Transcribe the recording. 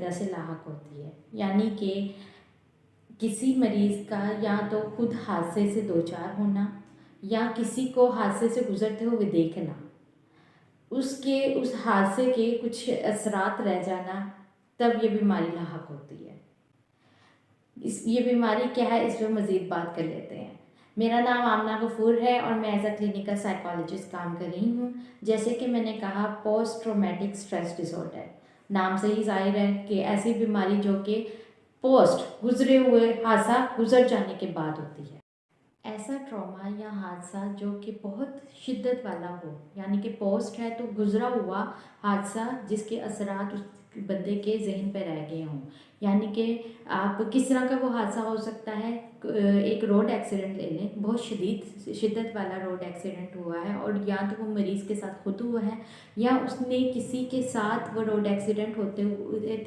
वजह से लाहक होती है, यानी कि किसी मरीज़ का या तो खुद हादसे से दो चार होना या किसी को हादसे से गुज़रते हुए देखना, उसके उस हादसे के कुछ असरात रह जाना, तब ये बीमारी लाहक होती है। ये बीमारी क्या है, इस पर मज़ीद बात कर लेते हैं। मेरा नाम आमना गफूर है और मैं एज अ क्लिनिकल साइकोलॉजिस्ट काम कर रही हूँ। जैसे कि मैंने कहा, पोस्ट ट्रॉमेटिक स्ट्रेस डिसऑर्डर, नाम से ही जाहिर है कि ऐसी बीमारी जो कि पोस्ट गुजरे हुए हादसा गुजर जाने के बाद होती है। ऐसा ट्रॉमा या हादसा जो कि बहुत शिद्दत वाला हो, यानी कि पोस्ट है तो गुजरा हुआ हादसा जिसके असरात उस बंदे के जहन पर रह गए हों। यानी कि आप किस तरह का वो हादसा हो सकता है, एक रोड एक्सीडेंट ले लें, बहुत शिद्दत वाला रोड एक्सीडेंट हुआ है और या तो वो मरीज़ के साथ खुद हुआ है या उसने किसी के साथ वो रोड एक्सीडेंट होते हुए